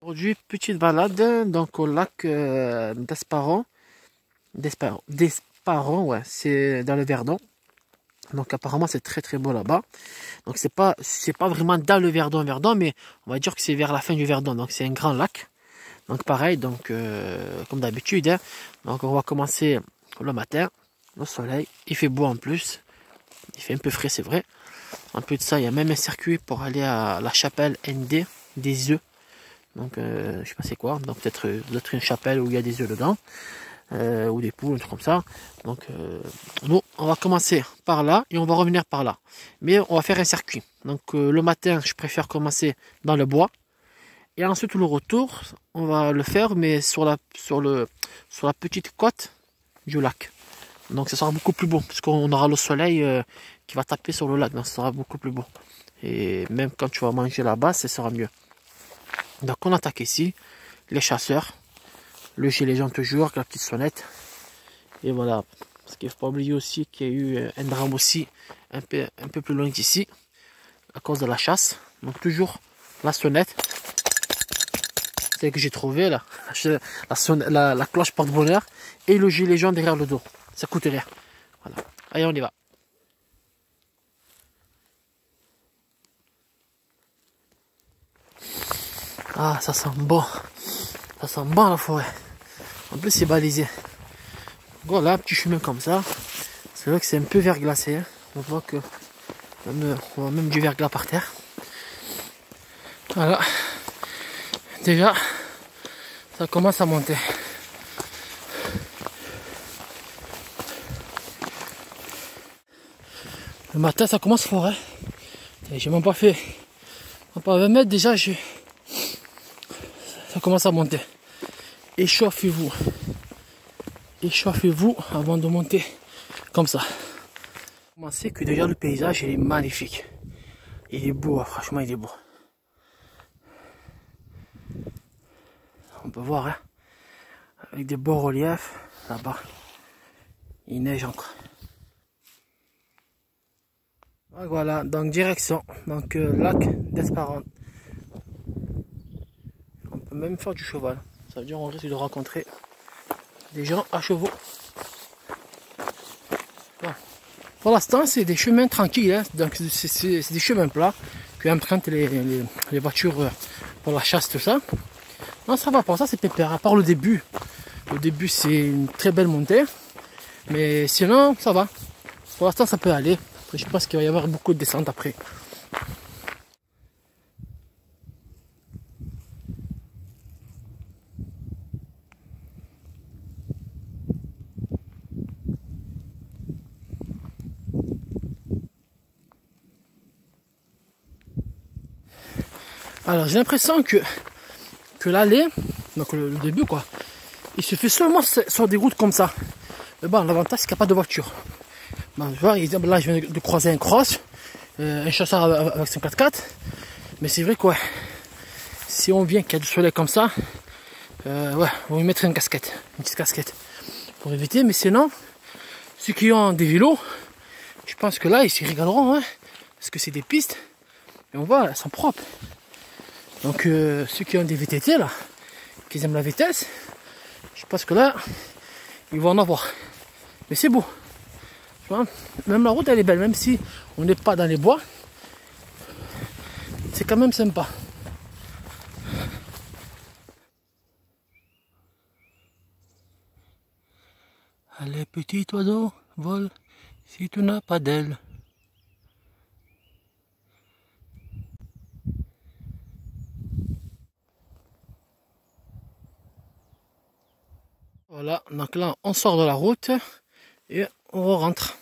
Aujourd'hui, petite balade donc au lac d'Esparon. D'Esparon, ouais, c'est dans le Verdon. Donc apparemment c'est très beau là-bas. Donc c'est pas vraiment dans le Verdon, mais on va dire que c'est vers la fin du Verdon. Donc c'est un grand lac. Donc pareil, donc comme d'habitude. Hein. Donc on va commencer le matin, le soleil. Il fait beau en plus. Il fait un peu frais, c'est vrai. En plus de ça, il y a même un circuit pour aller à la chapelle ND des œufs. Donc je sais pas c'est quoi. Donc peut-être une chapelle où il y a des œufs dedans. Ou des poules, un truc comme ça. Donc nous, on va commencer par là et on va revenir par là. Mais on va faire un circuit. Donc le matin, je préfère commencer dans le bois. Et ensuite le retour, on va le faire, mais sur la petite côte du lac. Donc ça sera beaucoup plus beau, parce qu'on aura le soleil qui va taper sur le lac. Donc ça sera beaucoup plus beau. Et même quand tu vas manger là-bas, ça sera mieux. Donc on attaque ici, les chasseurs. Le gilet jaune toujours, avec la petite sonnette. Et voilà. Parce qu'il ne faut pas oublier aussi qu'il y a eu un drame aussi un peu plus loin d'ici. À cause de la chasse. Donc toujours la sonnette. C'est que j'ai trouvé là. La cloche porte-bonheur. Et le gilet jaune derrière le dos. Ça coûte rien. Voilà. Allez, on y va. Ah, ça sent bon. Ça sent bon la forêt. En plus, c'est balisé. Voilà, un petit chemin comme ça. C'est vrai que c'est un peu verglacé. Hein. On voit que on voit même du verglas par terre. Voilà. Déjà, ça commence à monter. Le matin, ça commence fort. Hein. J'ai même pas fait. Pas 20 mètres déjà, ça commence à monter. Échauffez-vous. Échauffez-vous avant de monter comme ça. Commencez que déjà le paysage il est magnifique. Il est beau, franchement il est beau. On peut voir hein, avec des beaux reliefs là-bas. Il neige encore. Voilà, donc direction, donc lac d'Esparon. On peut même faire du cheval. Ça veut dire qu'on risque de rencontrer des gens à chevaux. Bon. Pour l'instant, c'est des chemins tranquilles, hein. Donc c'est des chemins plats que empruntent les voitures pour la chasse, tout ça. Non, ça va, pour ça c'est pépère, à part le début. Le début, c'est une très belle montée, mais sinon, ça va. Pour l'instant, ça peut aller. Après, je pense qu'il va y avoir beaucoup de descentes après. Alors j'ai l'impression que l'allée, donc le début quoi, il se fait seulement sur des routes comme ça. Mais bon, l'avantage c'est qu'il n'y a pas de voiture. Bon, tu vois, là je viens de croiser un cross, un chasseur avec son 4x4. Mais c'est vrai quoi, si on vient qu'il y a du soleil comme ça, ouais, on va y mettre une casquette, une petite casquette pour éviter. Mais sinon, ceux qui ont des vélos, je pense que là ils s'y régaleront, hein, parce que c'est des pistes. Et on voit, elles sont propres. Donc ceux qui ont des VTT là, qui aiment la vitesse, je pense que là, ils vont en avoir. Mais c'est beau. Tu vois, même la route elle est belle, même si on n'est pas dans les bois. C'est quand même sympa. Allez petit oiseau, vole, si tu n'as pas d'aile. Voilà, donc là on sort de la route et on rentre.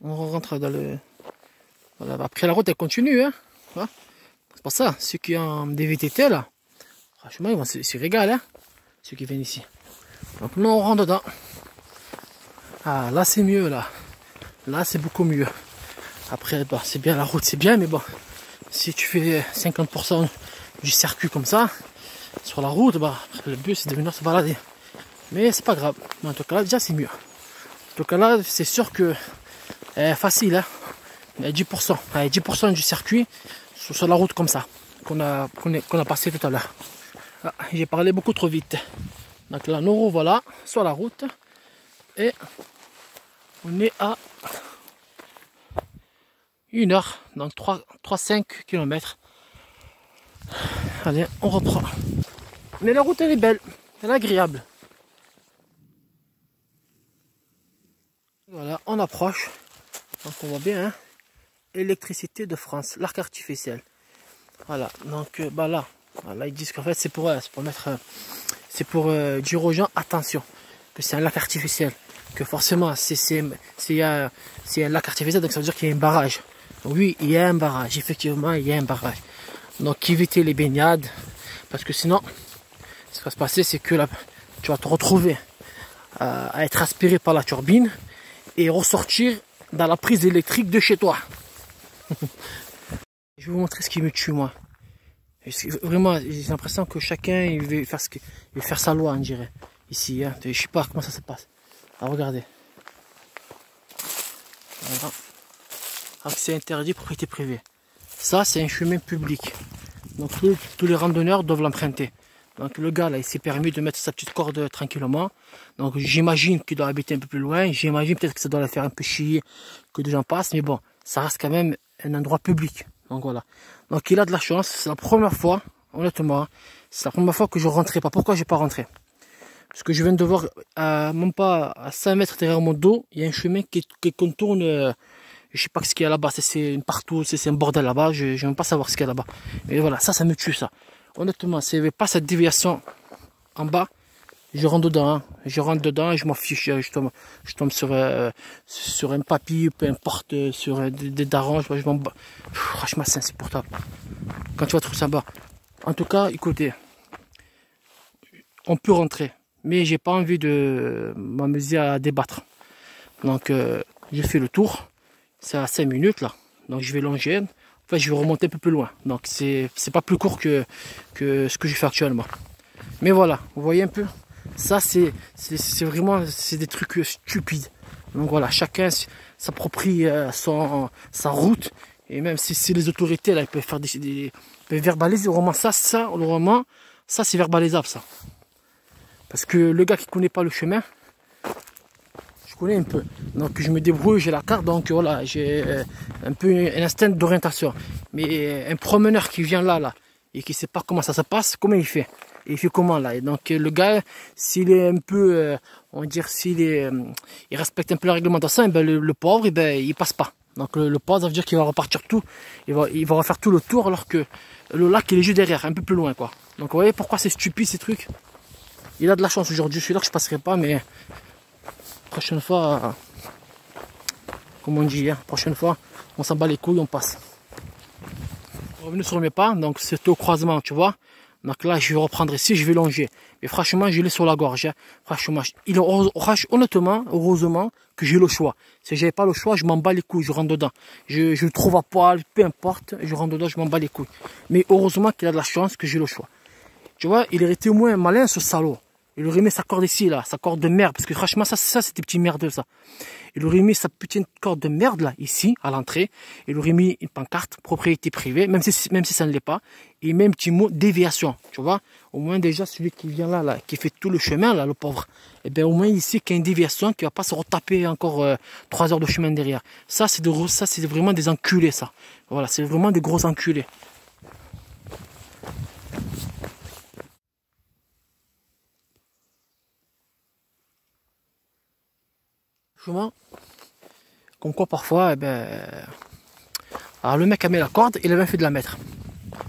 On rentre dans le... Voilà, après la route elle continue. Hein. Voilà. C'est pour ça, ceux qui ont des VTT là, franchement ils vont se régaler, hein, ceux qui viennent ici. Donc nous on rentre dedans. Ah là c'est mieux là. Là c'est beaucoup mieux. Après bah, c'est bien la route, c'est bien, mais bon, si tu fais 50% du circuit comme ça, sur la route, bah, le but c'est de venir se balader. Mais c'est pas grave. En tout cas là déjà c'est mieux. En tout cas là c'est sûr que facile hein. 10%. Allez, 10% du circuit sur la route comme ça. qu'on a passé tout à l'heure. Ah, j'ai parlé beaucoup trop vite. Donc là, nous revoilà sur la route. Et on est à 1 heure, donc 3-5 km. Allez, on reprend. Mais la route, elle est belle, elle est agréable. Voilà, on approche. Donc on voit bien, hein, électricité de France, l'arc artificiel. Voilà, donc bah là, ils disent qu'en fait c'est pour mettre, c'est pour dire aux gens attention, que c'est un lac artificiel, que forcément c'est un lac artificiel, donc ça veut dire qu'il y a un barrage. Oui, il y a un barrage, effectivement il y a un barrage. Donc évitez les baignades, parce que sinon, ce qui va se passer, c'est que là, tu vas te retrouver à être aspiré par la turbine et ressortir dans la prise électrique de chez toi. Je vais vous montrer ce qui me tue, moi. Vraiment, j'ai l'impression que chacun il veut faire sa loi, on dirait. Ici, hein. Je sais pas comment ça se passe. Alors, regardez. Voilà. Accès interdit, propriété privée. Ça, c'est un chemin public. Donc, tous les randonneurs doivent l'emprunter. Donc, le gars, là, il s'est permis de mettre sa petite corde tranquillement. Donc, j'imagine qu'il doit habiter un peu plus loin. J'imagine peut-être que ça doit le faire un peu chier que des gens passent. Mais bon, ça reste quand même un endroit public. Donc, voilà. Donc, il a de la chance. C'est la première fois, honnêtement, c'est la première fois que je rentrais pas. Pourquoi j'ai pas rentré? Parce que je viens de voir, même pas à 5 mètres derrière mon dos, il y a un chemin qui contourne, je sais pas ce qu'il y a là-bas, c'est partout, c'est un bordel là-bas, je ne veux même pas savoir ce qu'il y a là-bas. Mais voilà, ça me tue ça. Honnêtement, s'il n'y avait pas cette déviation en bas, je rentre dedans, hein. Je rentre dedans et je m'en fiche, je tombe sur un papy, peu importe, sur des darons, je m'en bats. Franchement, c'est insupportable. Quand tu vas trouver ça bas. En tout cas, écoutez, on peut rentrer. Mais j'ai pas envie de m'amuser à débattre. Donc je fais le tour. C'est à 5 minutes là. Donc je vais longer. Enfin je vais remonter un peu plus loin. Donc c'est pas plus court que ce que je fais actuellement. Mais voilà, vous voyez un peu. Ça c'est vraiment des trucs stupides. Donc voilà, chacun s'approprie sa route. Et même si les autorités là, ils peuvent faire peuvent verbaliser, vraiment ça c'est verbalisable ça. Parce que le gars qui connaît pas le chemin, je connais un peu. Donc je me débrouille, j'ai la carte, donc voilà, j'ai un peu un instinct d'orientation. Mais un promeneur qui vient là, et qui sait pas comment ça se passe, comment il fait? Et il fait comment là? Et donc le gars, s'il est un peu, on va dire, il respecte un peu la réglementation, et ben le pauvre, et ben il passe pas. Donc le pauvre, ça veut dire qu'il va repartir tout, il va refaire tout le tour, alors que le lac il est juste derrière, un peu plus loin quoi. Donc vous voyez pourquoi c'est stupide ces trucs? Il a de la chance aujourd'hui, je suis là que je passerai pas, mais prochaine fois, comme on dit, hein, prochaine fois, on s'en bat les couilles, on passe. Revenu sur mes pas, donc c'était au croisement, tu vois. Donc là, je vais reprendre ici, je vais longer. Mais franchement, je l'ai sur la gorge. Hein. Franchement, honnêtement, heureusement que j'ai le choix. Si j'avais pas le choix, je m'en bats les couilles, je rentre dedans. Je le trouve à poil, peu importe, je rentre dedans, je m'en bats les couilles. Mais heureusement qu'il a de la chance que j'ai le choix. Tu vois, il aurait été au moins malin, ce salaud. Il aurait mis sa corde ici, là, sa corde de merde. Parce que franchement, ça c'est des petits merdeux, ça. Il aurait mis sa petite corde de merde, là, ici, à l'entrée. Il aurait mis une pancarte, propriété privée, même si ça ne l'est pas. Et même petit mot, déviation, tu vois. Au moins, déjà, celui qui vient là, qui fait tout le chemin, là, le pauvre. Eh bien, au moins, ici, qu'il y a une déviation, qui va pas se retaper encore 3 heures de chemin derrière. Ça, c'est vraiment des enculés, ça. Voilà, c'est vraiment des gros enculés. Comme quoi parfois, eh ben, alors le mec a mis la corde, il a bien fait de la mettre.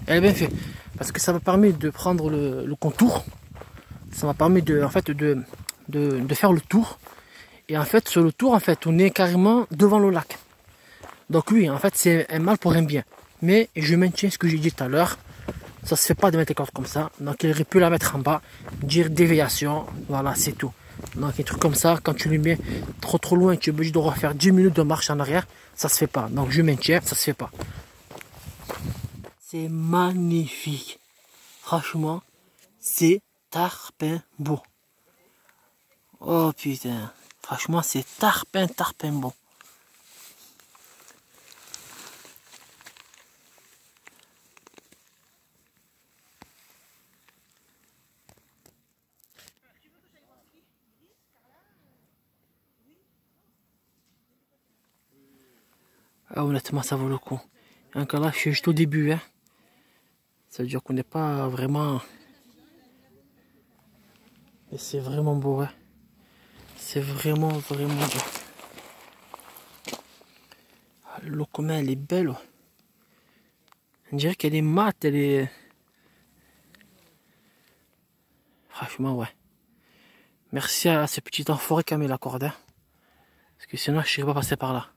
Il a bien fait. Parce que ça m'a permis de prendre le contour. Ça m'a permis en fait, de faire le tour. Et en fait, sur le tour, en fait, on est carrément devant le lac. Donc oui, en fait, c'est un mal pour un bien. Mais je maintiens ce que j'ai dit tout à l'heure. Ça se fait pas de mettre les cordes comme ça. Donc il aurait pu la mettre en bas, dire déviation, voilà, c'est tout. Donc un truc comme ça, quand tu le mets trop loin, tu es obligé de refaire 10 minutes de marche en arrière, ça se fait pas. Donc je maintiens, ça se fait pas. C'est magnifique. Franchement, c'est tarpin beau. Oh putain, franchement c'est tarpin beau. Ah, honnêtement, ça vaut le coup. Et encore là, je suis juste au début. Hein. Ça veut dire qu'on n'est pas vraiment... Et c'est vraiment beau. Hein. C'est vraiment, vraiment beau. L'eau comme elle est belle. On dirait qu'elle est mate, elle est... Franchement, ouais. Merci à ce petit enfoiré qui a mis la corde. Hein. Parce que sinon, je ne serais pas passé par là.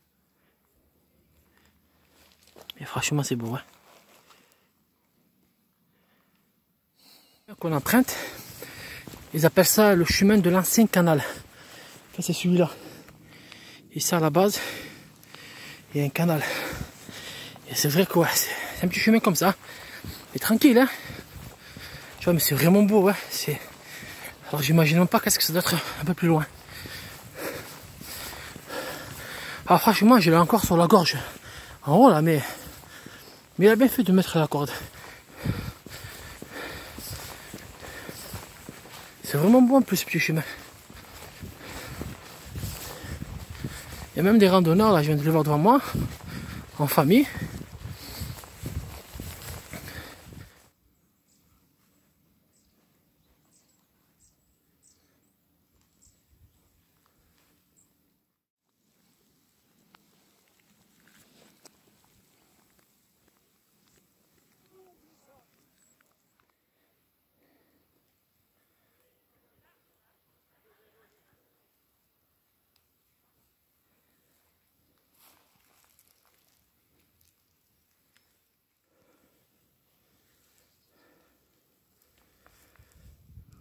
Et franchement, c'est beau. Hein. Qu'on emprunte, ils appellent ça le chemin de l'ancien canal. Ça, c'est celui-là. Ici, à la base, il y a un canal. Et c'est vrai que ouais, c'est un petit chemin comme ça. Mais tranquille, hein. Tu vois, mais c'est vraiment beau, ouais. Alors, j'imagine même pas qu'est-ce que ça doit être un peu plus loin. Alors, franchement, je l'ai encore sur la gorge. En haut, là, mais il a bien fait de mettre la corde. C'est vraiment beau, un peu, ce petit chemin. Il y a même des randonneurs, là, je viens de les voir devant moi, en famille.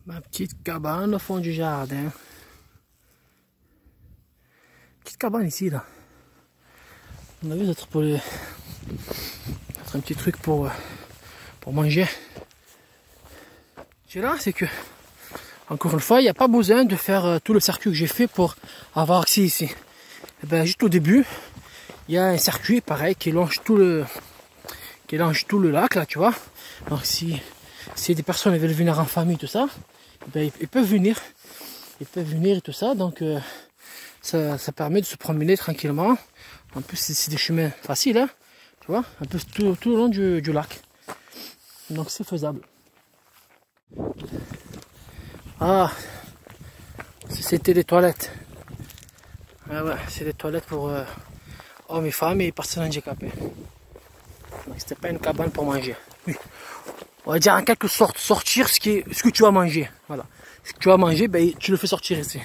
Ma petite cabane au fond du jardin. Petite cabane ici, là. On a vu d'être pour les... un petit truc pour manger. Ce là, c'est que, encore une fois, il n'y a pas besoin de faire tout le circuit que j'ai fait pour avoir accès ici. Et ben, juste au début, il y a un circuit pareil qui longe tout le lac, là, tu vois. Donc si des personnes veulent venir en famille, tout ça, ben, ils peuvent venir. Ils peuvent venir et tout ça. Donc ça permet de se promener tranquillement. En plus, c'est des chemins faciles, hein, tu vois, un peu tout le long du lac. Donc c'est faisable. Ah, c'était les toilettes. Ah ouais, c'est des toilettes pour hommes et femmes et personnes handicapées. Donc c'était pas une cabane pour manger. Oui. On va dire en quelque sorte sortir ce que tu vas manger. Voilà. Ce que tu vas manger, ben, tu le fais sortir ici.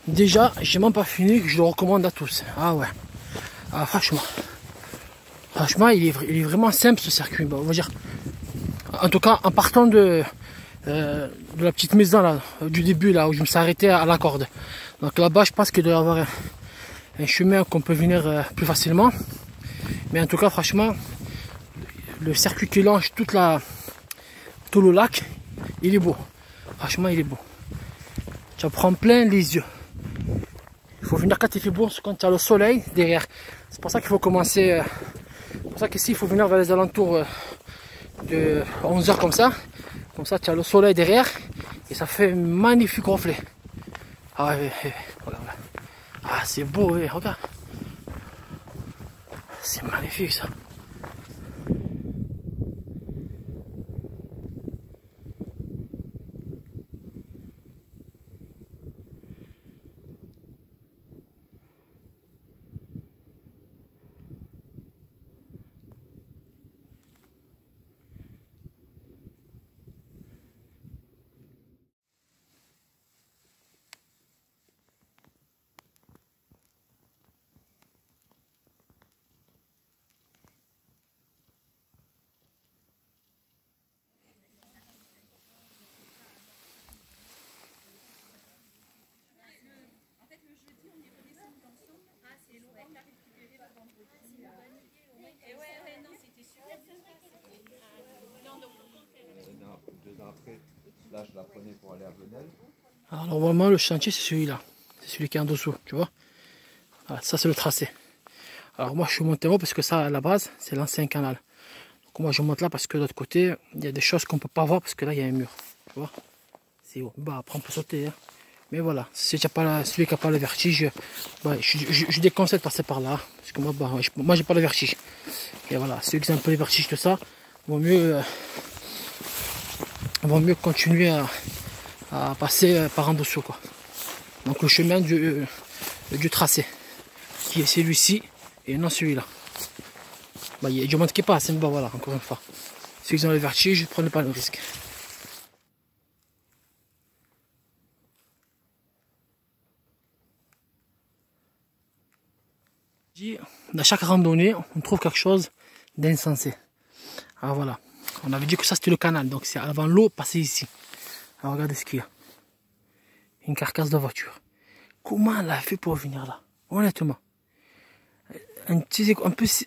Déjà, j'ai même pas fini, je le recommande à tous. Ah ouais. Ah franchement. Franchement, il est vraiment simple ce circuit. Bon, on va dire. En tout cas, en partant de la petite maison là, du début là où je me suis arrêté à la corde. Donc là-bas, je pense qu'il doit y avoir un chemin qu'on peut venir plus facilement. Mais en tout cas, franchement, le circuit qui longe tout le lac, il est beau. Franchement, il est beau. Tu en prends plein les yeux. Il faut venir quand il fait beau, quand il y a le soleil derrière. C'est pour ça qu'il faut commencer. C'est pour ça qu'ici, il faut venir vers les alentours de 11 h comme ça. Comme ça, tu as le soleil derrière et ça fait un magnifique reflet. Ah ouais, voilà, voilà. Ah, c'est beau, ouais, regarde. C'est magnifique ça. Deux ans après, là je la prenais pour aller à Venelle. Alors normalement le chantier c'est celui-là. c'est celui qui est en dessous, tu vois. Voilà, ça c'est le tracé. Alors moi je suis monté en haut parce que ça à la base c'est l'ancien canal. Donc moi je monte là parce que de l'autre côté il y a des choses qu'on peut pas voir parce que là il y a un mur. Tu vois, c'est haut. Bah après on peut sauter. Hein. Mais voilà, si tu n'as pas celui qui n'a pas le vertige, bah, je déconseille de passer par là. Parce que moi, bah, moi j'ai pas le vertige. Et voilà, ceux qui ont un peu le vertige de ça, vaut mieux continuer à passer par en dessous, quoi. Donc le chemin du tracé, qui est celui-ci et non celui-là. Bah, il y a du monde qui passe, mais bah, voilà, encore une fois. Ceux qui ont le vertige, ne prenez pas le risque. Dans chaque randonnée, on trouve quelque chose d'insensé. Alors voilà, on avait dit que ça c'était le canal, donc c'est avant l'eau passer ici. Alors regardez ce qu'il y a. Une carcasse de voiture. Comment elle a fait pour venir là? Honnêtement. Un peu, c'est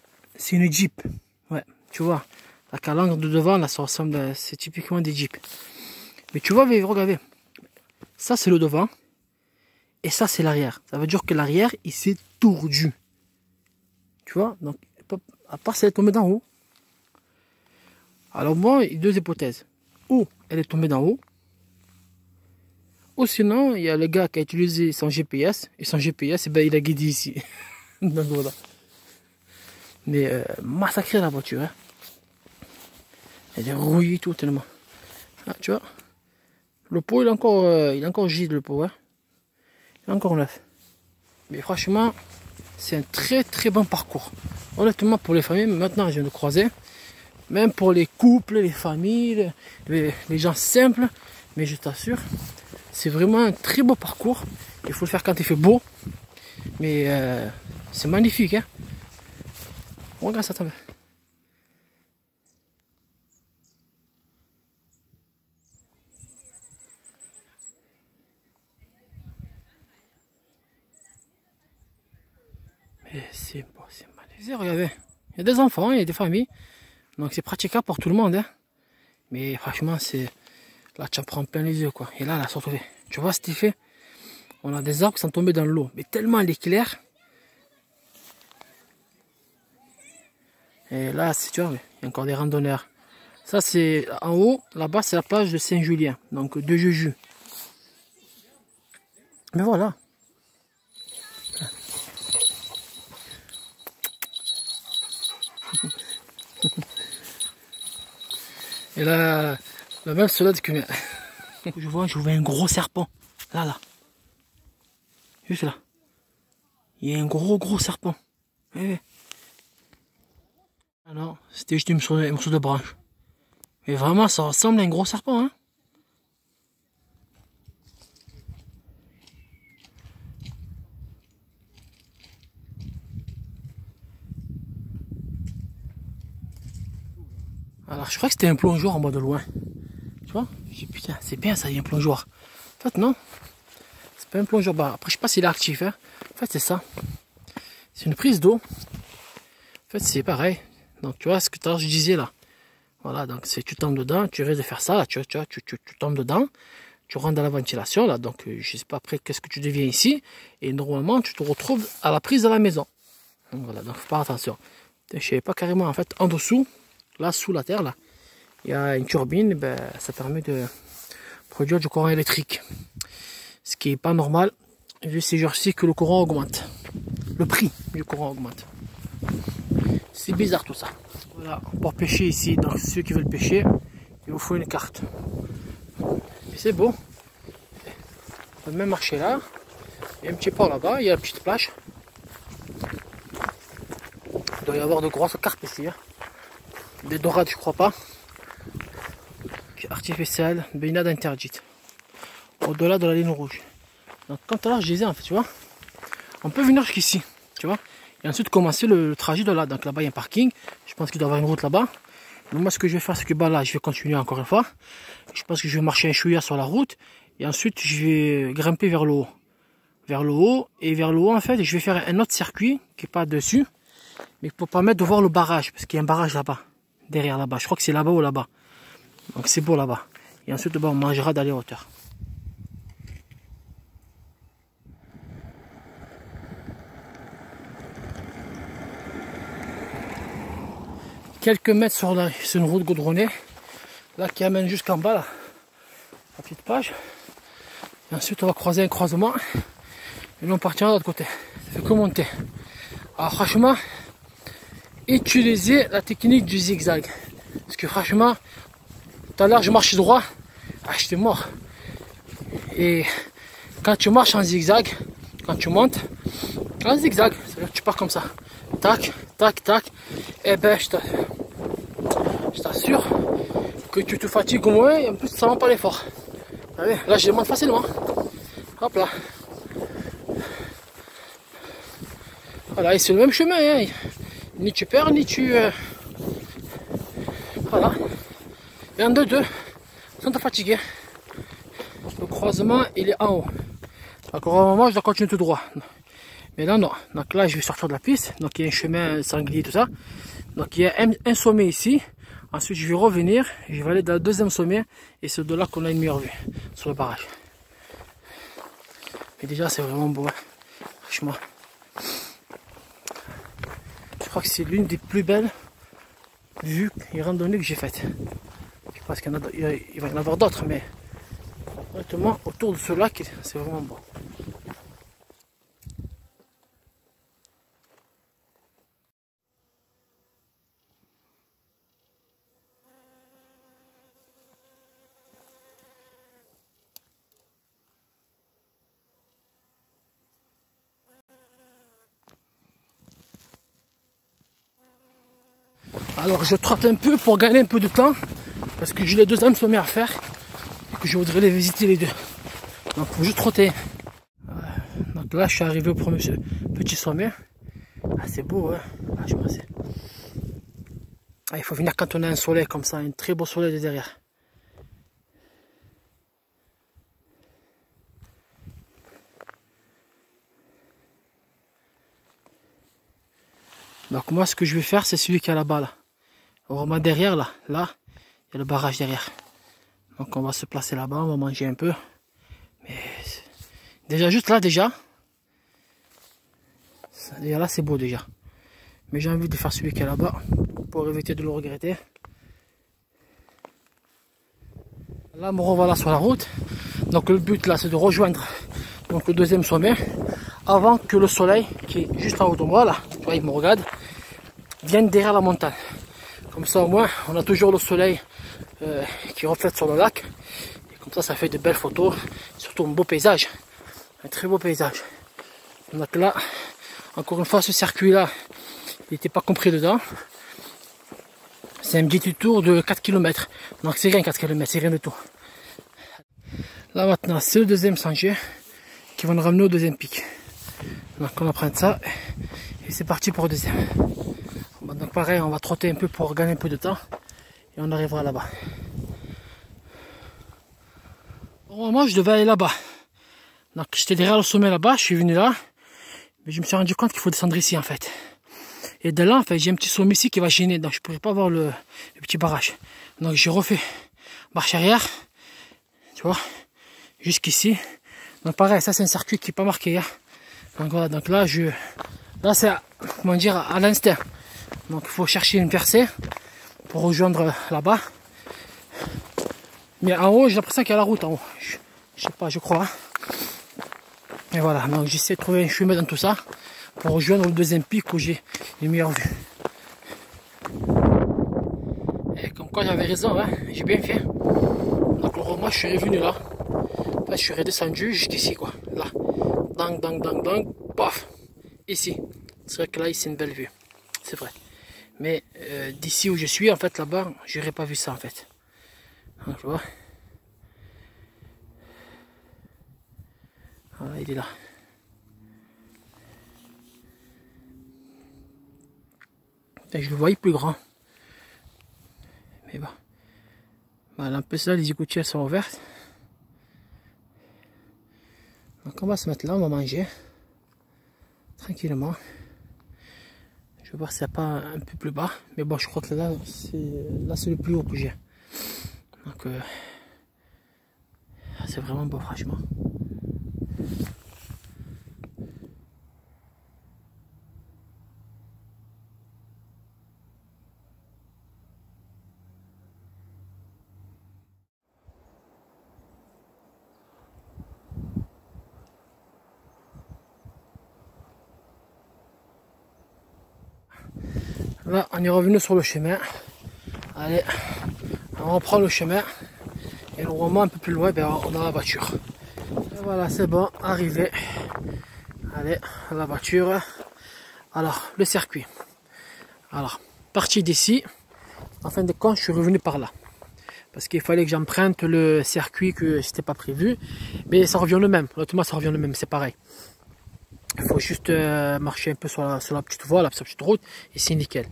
une Jeep. Ouais, tu vois. La calandre de devant, là, ça ressemble, c'est typiquement des Jeeps. Mais tu vois, regardez. Ça c'est le devant. Et ça c'est l'arrière. Ça veut dire que l'arrière, il s'est tordu. Tu vois, donc, à part si elle est tombée d'en haut. Alors moi, il y a deux hypothèses. Ou elle est tombée d'en haut. Ou sinon, il y a le gars qui a utilisé son GPS. Et son GPS, eh ben, il a guidé ici. Donc voilà. Mais massacré la voiture. Hein. Elle est rouillée tout tellement. Ah, tu vois. Le pot, il est encore gide le pot. Hein. Il est encore neuf. Mais franchement, c'est un très très bon parcours. Honnêtement, pour les familles, maintenant je viens de croiser. Même pour les couples, les familles, les gens simples. Mais je t'assure, c'est vraiment un très beau parcours. Il faut le faire quand il fait beau. Mais c'est magnifique. Hein. Regarde ça, t'as. Mais c'est beau, c'est magnifique. Regardez, il y a des enfants, il y a des familles. Donc c'est praticable pour tout le monde. Hein. Mais franchement, c'est... Là, tu en prends plein les yeux, quoi. Et là, se retrouve. Tu vois ce qu'il fait? On a des arbres qui sont tombés dans l'eau. Mais tellement elle est claire. Et là, tu vois, il y a encore des randonneurs. Ça, c'est en haut. Là-bas, c'est la plage de Saint-Julien. Donc, de Juju. Mais voilà. Et là, la même cela que je vois un gros serpent. Là. Juste là. Il y a un gros serpent. Ah non, c'était juste un morceau de branche. Mais vraiment, ça ressemble à un gros serpent, hein. Alors, je crois que c'était un plongeoir en bas de loin. Tu vois? J'ai dit, putain, c'est bien ça, il y a un plongeoir. En fait, non. C'est pas un plongeoir. Bah, après, je sais pas s'il est actif, hein. En fait, c'est ça. C'est une prise d'eau. En fait, c'est pareil. Donc, tu vois ce que je disais là. Voilà, donc tu tombes dedans, tu risques de faire ça, là, tu tombes dedans, tu rentres dans la ventilation, là, donc je sais pas après qu'est-ce que tu deviens ici, et normalement, tu te retrouves à la prise de la maison. Donc voilà, donc faut faire attention. Je savais pas carrément, en fait, en dessous, là, sous la terre, là, il y a une turbine, ben, ça permet de produire du courant électrique. Ce qui est pas normal, vu ces jours-ci que le courant augmente. Le prix du courant augmente. C'est bizarre tout ça. Voilà, pour pêcher ici, donc ceux qui veulent pêcher, il vous faut une carte. C'est beau. On peut même marcher là. Il y a un petit port là-bas, il y a la petite plage. Il doit y avoir de grosses carpes ici. Hein. Des dorades, je crois pas. Artificielle, baignade interdite. Au-delà de la ligne rouge. Donc quand tout à l'heure je disais, en fait, tu vois, on peut venir jusqu'ici, tu vois. Et ensuite commencer le trajet de là. Donc là-bas il y a un parking. Je pense qu'il doit y avoir une route là-bas. Donc moi ce que je vais faire c'est que bah, là je vais continuer encore une fois. Je pense que je vais marcher un chouïa sur la route. Et ensuite je vais grimper vers le haut. Vers le haut. Et vers le haut en fait je vais faire un autre circuit qui n'est pas dessus. Mais pour permettre de voir le barrage. Parce qu'il y a un barrage là-bas. Derrière là-bas. Je crois que c'est là-bas ou là-bas. Donc c'est beau là-bas. Et ensuite bah, on mangera dans les hauteurs. quelques mètres sur une route goudronnée, là qui amène jusqu'en bas, là, la petite page. Et ensuite on va croiser un croisement et là on partira de l'autre côté. Ça fait que monter. Alors franchement, utilisez la technique du zigzag. Parce que franchement, tout à l'heure je marchais droit, j'étais mort. Et quand tu marches en zigzag, quand tu montes, en zigzag, c'est-à-dire que tu pars comme ça. Tac, tac, tac. Et ben je t'assure que tu te fatigues au moins et en plus ça ne rend pas l'effort. Là je monte facilement. Hop là. Voilà, et c'est le même chemin. Hein. Ni tu perds, ni tu... Voilà. Et en deux, sans te fatiguer. Le croisement, il est en haut. Encore un moment, je dois continuer tout droit. Mais là, non. Donc là, je vais sortir de la piste. Donc il y a un chemin sanglier, tout ça. Donc il y a un sommet ici. Ensuite, je vais revenir. Je vais aller dans le deuxième sommet. Et c'est de là qu'on a une meilleure vue sur le barrage. Mais déjà, c'est vraiment beau. Hein. Franchement. Je crois que c'est l'une des plus belles vues et randonnées que j'ai faites. Je pense qu'il va y en avoir d'autres, mais honnêtement, autour de ce lac, c'est vraiment beau. Alors je trotte un peu pour gagner un peu de temps, parce que j'ai les deuxièmes sommets à faire, et que je voudrais les visiter les deux. Donc il faut juste trotter. Donc là je suis arrivé au premier petit sommet. Ah c'est beau hein, franchement c'est. Ah, il faut venir quand on a un soleil comme ça, un très beau soleil de derrière. Donc moi ce que je vais faire c'est celui qui est là-bas là. Vraiment derrière là, il y a le barrage derrière. Donc on va se placer là-bas, on va manger un peu. Mais déjà juste là déjà là c'est beau déjà. Mais j'ai envie de faire celui qui est là-bas pour éviter de le regretter. Là me revoilà sur la route. Donc le but là c'est de rejoindre donc, le deuxième sommet avant que le soleil qui est juste en haut de moi là, tu vois, il me regarde, vienne derrière la montagne. Comme ça au moins on a toujours le soleil qui reflète sur le lac. Et comme ça fait de belles photos, surtout un beau paysage. Un très beau paysage. Donc là, encore une fois ce circuit là, il n'était pas compris dedans. C'est un petit tour de 4 km. Donc c'est rien 4 km, c'est rien du tout. Là maintenant c'est le deuxième sentier qui va nous ramener au deuxième pic. Donc on emprunte ça et c'est parti pour le deuxième. Bon, donc pareil, on va trotter un peu pour gagner un peu de temps et on arrivera là-bas. Normalement je devais aller là-bas. Donc j'étais derrière le sommet là-bas, je suis venu là, mais je me suis rendu compte qu'il faut descendre ici en fait. Et de là en fait j'ai un petit sommet ici qui va gêner, donc je ne pourrais pas voir le petit barrage. Donc j'ai refait marche arrière, tu vois, jusqu'ici. Donc pareil, ça c'est un circuit qui n'est pas marqué. Hein. Donc voilà, donc là c'est comment dire à l'instinct. Donc il faut chercher une percée pour rejoindre là-bas. Mais en haut j'ai l'impression qu'il y a la route en haut. Je sais pas, je crois. Hein. Et voilà, donc j'essaie de trouver un chemin dans tout ça pour rejoindre le deuxième pic où j'ai les meilleures vues. Et comme quoi j'avais raison, hein, j'ai bien fait. Donc moi je suis revenu là. Là je suis redescendu jusqu'ici quoi. Là. Dang, dang, dang, dang. Paf. Ici. C'est vrai que là c'est une belle vue. C'est vrai. Mais d'ici où je suis, en fait là-bas, j'aurais pas vu ça en fait. Donc, tu vois. Voilà, il est là. Et je le voyais plus grand. Mais bon. Voilà, un peu ça, les écoutiers sont ouvertes. Donc on va se mettre là, on va manger. Tranquillement. Je vais voir s'il n'y a pas un peu plus bas. Mais bon, je crois que là, c'est le plus haut que j'ai. Donc, c'est vraiment beau, franchement. Là, on est revenu sur le chemin. Allez, on reprend le chemin. Et normalement, un peu plus loin, ben, on a la voiture. Et voilà, c'est bon, arrivé. Allez, la voiture. Alors, le circuit. Alors, parti d'ici. En fin de compte, je suis revenu par là. Parce qu'il fallait que j'emprunte le circuit que c'était pas prévu. Mais ça revient le même. Honnêtement, ça revient le même, c'est pareil. Il faut juste marcher un peu sur la petite voie, la petite route, et c'est nickel.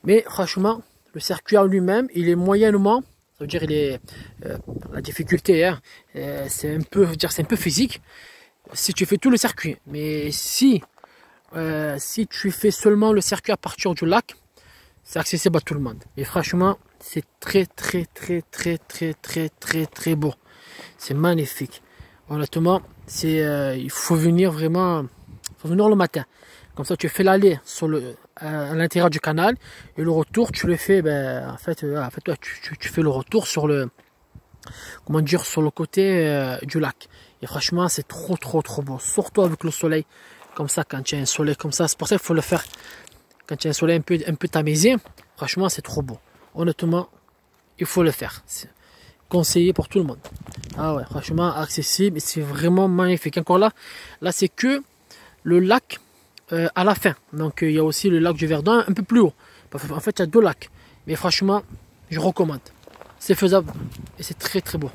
Mais franchement, le circuit en lui-même, il est moyennement, ça veut dire il est la difficulté, hein, c'est un peu, c'est un peu physique si tu fais tout le circuit. Mais si tu fais seulement le circuit à partir du lac, c'est accessible à tout le monde. Et franchement, c'est très beau. C'est magnifique. Honnêtement, il faut venir vraiment. Faut venir le matin. Comme ça, tu fais l'aller à l'intérieur du canal et le retour, tu le fais. En fait, tu fais le retour sur le, comment dire, sur le côté du lac. Et franchement, c'est trop beau. Surtout avec le soleil, comme ça, quand il y a un soleil comme ça. C'est pour ça qu'il faut le faire quand il y a un soleil un peu tamisé. Franchement, c'est trop beau. Honnêtement, il faut le faire. C'est conseillé pour tout le monde. Ah ouais, franchement, accessible. Et c'est vraiment magnifique. Encore là, c'est que le lac à la fin. Donc il y a aussi le lac du Verdon un peu plus haut. En fait, il y a deux lacs. Mais franchement, je recommande. C'est faisable et c'est très beau.